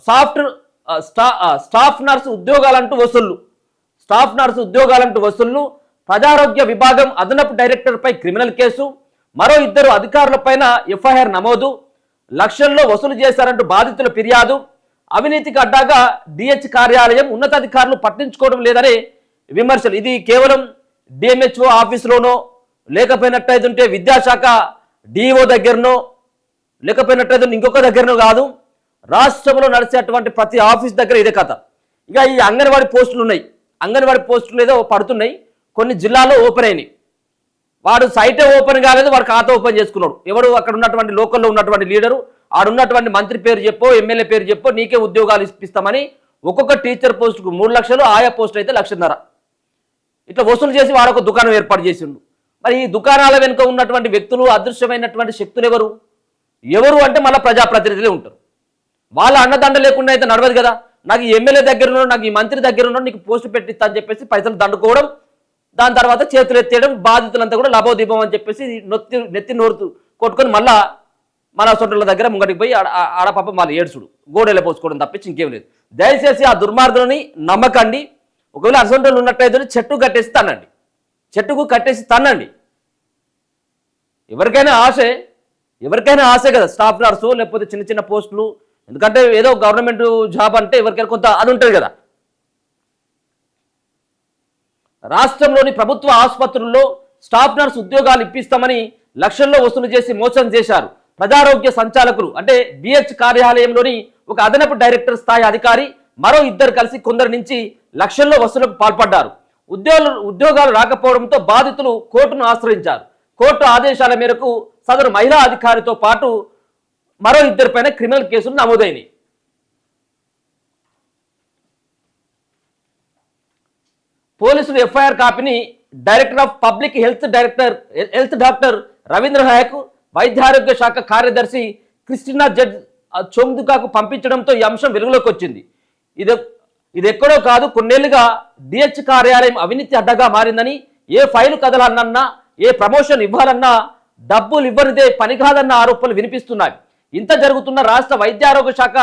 Soft staff nurse ఉద్యోగాలంటూ వసూళ్లు. Staff nurse ఉద్యోగాలంటూ వసూళ్లు. ప్రజారోగ్య విభాగం అదనపు డైరెక్టర్పై క్రిమినల్ కేసు. మరో 2 అధికారులపైన ఎఫ్ఐఆర్ నమోదు. లక్షల్లో వసూలు చేశారంటూ బాధితుల ఫిర్యాదు. అవినీతికి అడ్డాగా డిహెచ్ కార్యాలయం, ఉన్నతాధికారులు పట్టించుకోవడం లేదనే విమర్శలు. ఇది కేవలం డిఎంహెచ్ఓ ఆఫీసులోనో, లేకపోయినట్టయితే విద్యాశాఖ డిఓ దగ్గరనో, లేకపోయినట్టయితే ఇంకొక దగ్గరనో కాదు, రాష్ట్రంలో నడిచేటువంటి ప్రతి ఆఫీస్ దగ్గర ఇదే కథ. ఇక ఈ అంగన్వాడీ పోస్టులు ఉన్నాయి. అంగన్వాడీ పోస్టులు ఏదో పడుతున్నాయి, కొన్ని జిల్లాల్లో ఓపెన్ అయినాయి. వాడు సైటే ఓపెన్ కాలేదు, వాడు ఖాతా ఓపెన్ చేసుకున్నాడు. ఎవడు అక్కడ ఉన్నటువంటి లోకల్లో ఉన్నటువంటి లీడరు, ఆడున్నటువంటి మంత్రి పేరు చెప్పో, ఎమ్మెల్యే పేరు చెప్పో, నీకే ఉద్యోగాలు ఇప్పిస్తామని ఒక్కొక్క టీచర్ పోస్టుకు 3 లక్షలు, ఆయా పోస్టులు అయితే 1.5 లక్షలు ఇట్లా వసూలు చేసి వాడు ఒక దుకాణం ఏర్పాటు చేసిండు. మరి ఈ దుకాణాల వెనుక ఉన్నటువంటి వ్యక్తులు, అదృశ్యమైనటువంటి శక్తులు ఎవరు అంటే మళ్ళీ ప్రజాప్రతినిధులే ఉంటారు. వాళ్ళ అన్నదండ లేకుండా అయితే నడవదు కదా. నాకు ఈ ఎమ్మెల్యే దగ్గర ఉన్నాడు, నాకు ఈ మంత్రి దగ్గర ఉన్నాడు, నీకు పోస్టు పెట్టిస్తా అని చెప్పేసి పైసలు దండుకోవడం, దాని తర్వాత చేతులు ఎత్తేయడం, బాధితులంతా కూడా లభోదీపం అని చెప్పేసి నెత్తి నోరు కొట్టుకొని మళ్ళా మన సొంటల దగ్గర ముంగటికి పోయి ఆడపాప మళ్ళీ ఏడ్చుడు, గోడెలు పోసుకోవడం తప్పించి ఇంకేం లేదు. దయచేసి ఆ దుర్మార్గులని నమ్మకండి. ఒకవేళ అసొంటలు ఉన్నట్టయితే చెట్టు కట్టేసి తన్నండి, చెట్టుకు కట్టేసి తన్నండి. ఎవరికైనా ఆశే కదా స్టాఫ్ నర్సు, లేకపోతే చిన్న చిన్న పోస్టులు. ఎందుకంటే ఏదో గవర్నమెంట్ జాబ్ అంటే ఎవరికైనా కొంత అది ఉంటుంది కదా. రాష్ట్రంలోని ప్రభుత్వ ఆసుపత్రుల్లో స్టాఫ్ నర్స్ ఉద్యోగాలు ఇప్పిస్తామని లక్షల్లో వసూలు చేసి మోసం చేశారు. ప్రజారోగ్య సంచాలకులు అంటే బిహెచ్ కార్యాలయంలోని ఒక అదనపు డైరెక్టర్ స్థాయి అధికారి, మరో 2 కలిసి కొందరి నుంచి లక్షల్లో వసూలుకు పాల్పడ్డారు. ఉద్యోగాలు రాకపోవడంతో బాధితులు కోర్టును ఆశ్రయించారు. కోర్టు ఆదేశాల మేరకు సదరు మహిళా అధికారితో పాటు మరో 2 పైన క్రిమినల్ కేసులు నమోదైనవి. పోలీసులు ఎఫ్ఐఆర్ కాపీని director of public health doctor Ravindra Nayak, వైద్యారోగ్య శాఖ కార్యదర్శి క్రిస్టినా జడ్జ్ చోంగ్దుకాకు పంపించడంతో ఈ అంశం వెలుగులోకి వచ్చింది. ఇది ఎక్కడో కాదు, కొన్నేళ్లుగా డిహెచ్ కార్యాలయం అవినీతి అడ్డగా మారిందని, ఏ ఫైలు కదలన్నా, ఏ ప్రమోషన్ ఇవ్వాలన్నా డబ్బులు ఇవ్వనిదే పని కాదన్న ఆరోపణలు వినిపిస్తున్నాయి. ఇంత జరుగుతున్న రాష్ట్ర వైద్యారోగ్య శాఖ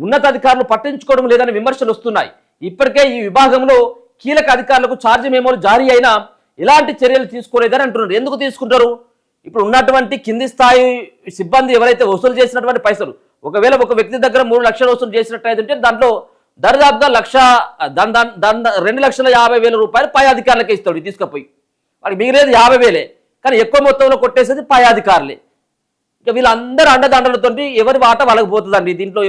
ఉన్నతాధికారులు పట్టించుకోవడం లేదని విమర్శలు వస్తున్నాయి. ఇప్పటికే ఈ విభాగంలో కీలక అధికారులకు ఛార్జ్ మెమోలు జారీ అయినా ఎలాంటి చర్యలు తీసుకోలేదని అంటున్నారు. ఎందుకు తీసుకుంటారు? ఇప్పుడు ఉన్నటువంటి కింది స్థాయి సిబ్బంది ఎవరైతే వసూలు చేసినటువంటి పైసలు, ఒకవేళ ఒక వ్యక్తి దగ్గర 3 లక్షలు వసూలు చేసినట్టయితే దాంట్లో దరిదాపుగా 2,50,000 రూపాయలు పై అధికారులకే ఇస్తాడు తీసుకుపోయి. వాడికి మిగిలేదు 50,000, కానీ ఎక్కువ మొత్తంలో కొట్టేసేది పై అధికారులే. ఇక వీళ్ళందరూ అండదండలతో ఎవరి వాట వాళ్ళకి పోతుందండి. దీంట్లో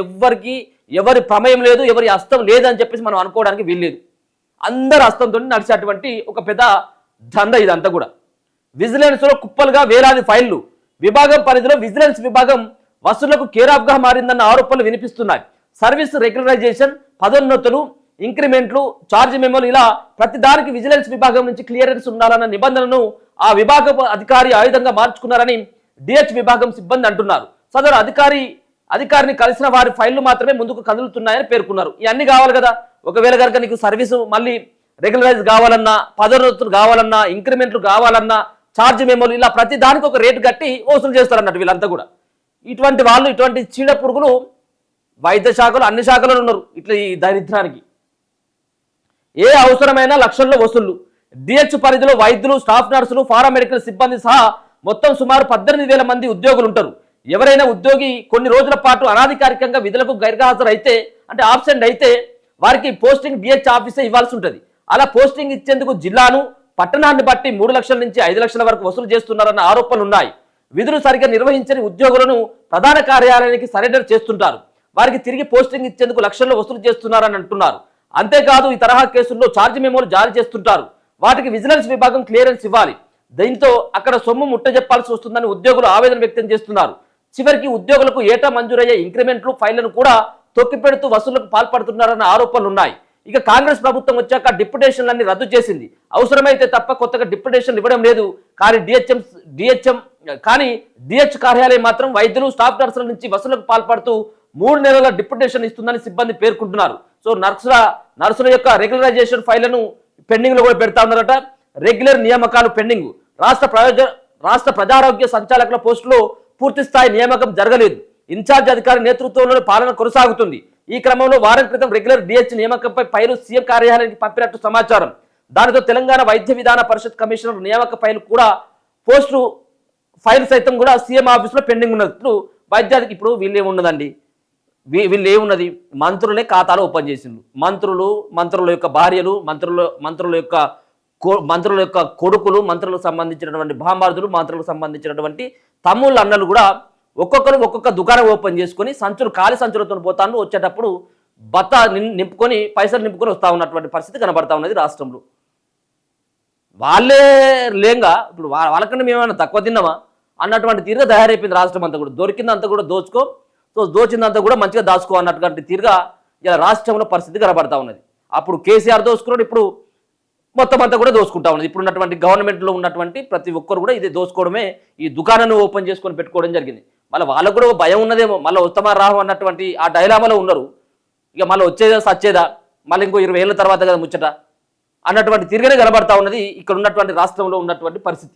ఎవరి ప్రమేయం లేదు, ఎవరి హస్తం లేదని చెప్పేసి మనం అనుకోవడానికి వీల్లేదు. అందరు హస్తంతో నడిచేటువంటి ఒక పెద్ద దంద ఇదంతా కూడా. విజిలెన్స్లో కుప్పలుగా వేలాది ఫైళ్లు. విభాగం పరిధిలో విజిలెన్స్ విభాగం వసూళ్లకు కేరాఫ్గా మారిందన్న ఆరోపణలు వినిపిస్తున్నాయి. సర్వీస్ రెగ్యులరైజేషన్, పదోన్నతులు, ఇంక్రిమెంట్లు, ఛార్జ్ మెమోలు, ఇలా ప్రతి దానికి విజిలెన్స్ విభాగం నుంచి క్లియరెన్స్ ఉండాలన్న నిబంధనను ఆ విభాగ అధికారి ఆయుధంగా మార్చుకున్నారని డిహెచ్ విభాగం సిబ్బంది అంటున్నారు. సదరు అధికారిని కలిసిన వారి ఫైళ్లు మాత్రమే ముందుకు కదులుతున్నాయని పేర్కొన్నారు. ఇవన్నీ కావాలి కదా. ఒకవేళ కనుక నీకు సర్వీసు మళ్ళీ రెగ్యులరైజ్ కావాలన్నా, పదోన్నతులు కావాలన్నా, ఇంక్రిమెంట్లు కావాలన్నా, ఛార్జ్ మెమోలు, ఇలా ప్రతి దానికి ఒక రేటు కట్టి వసూలు చేస్తారన్నట్టు వీళ్ళంతా కూడా. ఇటువంటి వాళ్ళు, ఇటువంటి చీడ పురుగులు వైద్య శాఖలు అన్ని శాఖలలో ఉన్నారు. ఇట్లా ఈ దరిద్రానికి ఏ అవసరమైన లక్షల్లో వసూళ్లు. డిహెచ్ పరిధిలో వైద్యులు, స్టాఫ్ నర్సులు, పారామెడికల్ సిబ్బంది సహా మొత్తం సుమారు 18,000 మంది ఉద్యోగులు ఉంటారు. ఎవరైనా ఉద్యోగి కొన్ని రోజుల పాటు అనాధికారికంగా విధులకు గైర్హాజరు అయితే, అంటే ఆబ్సెంట్ అయితే, వారికి పోస్టింగ్ డిహెచ్ ఆఫీసే ఇవ్వాల్సి ఉంటుంది. అలా పోస్టింగ్ ఇచ్చేందుకు జిల్లాను, పట్టణాన్ని బట్టి 3 లక్షల నుంచి 5 లక్షల వరకు వసూలు చేస్తున్నారన్న ఆరోపణలు ఉన్నాయి. విధులు సరిగ్గా నిర్వహించని ఉద్యోగులను ప్రధాన కార్యాలయానికి సరెండర్ చేస్తుంటారు. వారికి తిరిగి పోస్టింగ్ ఇచ్చేందుకు లక్షల్లో వసూలు చేస్తున్నారని అంటున్నారు. అంతేకాదు ఈ తరహా కేసుల్లో ఛార్జ్ మెమోలు జారీ చేస్తుంటారు. వాటికి విజిలెన్స్ విభాగం క్లియరెన్స్ ఇవ్వాలి. దీంతో అక్కడ సొమ్ము ముట్టజెప్పాల్సి వస్తుందని ఉద్యోగులు ఆవేదన వ్యక్తం చేస్తున్నారు. చివరికి ఉద్యోగులకు ఏటా మంజూరయ్యే ఇంక్రిమెంట్లు, ఫైళ్లను కూడా తొక్కిపెడుతూ వసూళ్లకు పాల్పడుతున్నారన్న ఆరోపణలు ఉన్నాయి. ఇక కాంగ్రెస్ ప్రభుత్వం వచ్చాక డిప్యుటేషన్లన్నీ రద్దు చేసింది. అవసరమైతే తప్ప కొత్తగా డిప్యుటేషన్లు ఇవ్వడం లేదు. కానీ డిహెచ్ కార్యాలయం మాత్రం వైద్యులు, స్టాఫ్ నర్సుల నుంచి వసూళ్లకు పాల్పడుతూ 3 నెలల డిప్యుటేషన్ ఇస్తుందని సిబ్బంది పేర్కొంటున్నారు. సో నర్సుల యొక్క రెగ్యులరైజేషన్ ఫైళ్లను పెండింగ్ లో కూడా పెడతా ఉన్నారట. రెగ్యులర్ నియామకాలు పెండింగ్. రాష్ట్ర ప్రజారోగ్య సంచాలకుల పోస్టులో పూర్తి స్థాయి నియామకం జరగలేదు. ఇన్ఛార్జ్ అధికారి నేతృత్వంలోని పాలన కొనసాగుతుంది. ఈ క్రమంలో వారం క్రితం రెగ్యులర్ డిహెచ్ నియామకంపై ఫైలు సీఎం కార్యాలయానికి పంపినట్టు సమాచారం. దానితో తెలంగాణ వైద్య విధాన పరిషత్ కమిషనర్ నియామక ఫైలు కూడా పోస్టు ఫైల్ సైతం కూడా సీఎం ఆఫీసులో పెండింగ్ ఉన్నట్లు వైద్యానికి ఇప్పుడు వీళ్ళేమున్నదండి, వీళ్ళు ఏమున్నది, మంత్రులే ఖాతాలు ఓపెన్ చేసిండ్రు. మంత్రుల యొక్క భార్యలు, మంత్రుల యొక్క కొడుకులు, మంత్రులకు సంబంధించినటువంటి భామార్దులు, మంత్రులకు సంబంధించినటువంటి తమ్ముళ్ళు, అన్నలు కూడా ఒక్కొక్కరు ఒక్కొక్క దుకాణం ఓపెన్ చేసుకొని ఖాళీ సంచులతో పోతాను, వచ్చేటప్పుడు బత్త నింపుకొని పైసలు నింపుకొని వస్తూ ఉన్నటువంటి పరిస్థితి కనబడతా ఉన్నది రాష్ట్రంలో. వాళ్ళే లేంగా ఇప్పుడు వాళ్ళకన్నా మేమైనా తక్కువ తిన్నామా అన్నటువంటి తీరుగా తయారైపోయింది రాష్ట్రం అంతా కూడా. దొరికిందంతా కూడా దోచిందంతా కూడా మంచిగా దాచుకో అన్నటువంటి తీరుగా ఇలా రాష్ట్రంలో పరిస్థితి కనబడతా ఉన్నది. అప్పుడు కేసీఆర్ దోచుకున్నాడు, ఇప్పుడు మొత్తం అంతా కూడా దోచుకుంటా ఉన్నది. ఇప్పుడు ఉన్నటువంటి గవర్నమెంట్లో ఉన్నటువంటి ప్రతి ఒక్కరు కూడా ఇదే దోచుకోవడమే, ఈ దుకాణాన్ని ఓపెన్ చేసుకొని పెట్టుకోవడం జరిగింది. మళ్ళీ వాళ్ళకు కూడా భయం ఉన్నదేమో, మళ్ళీ ఉత్తమ రాహు అన్నటువంటి ఆ డైలామాలో ఉన్నారు. ఇక మళ్ళీ వచ్చేదా సచ్చేదా, మళ్ళీ ఇంకో 20 ఏళ్ళ తర్వాత కదా ముచ్చట అన్నటువంటి తిరిగినే కనబడతా ఉన్నది ఇక్కడ ఉన్నటువంటి రాష్ట్రంలో ఉన్నటువంటి పరిస్థితి.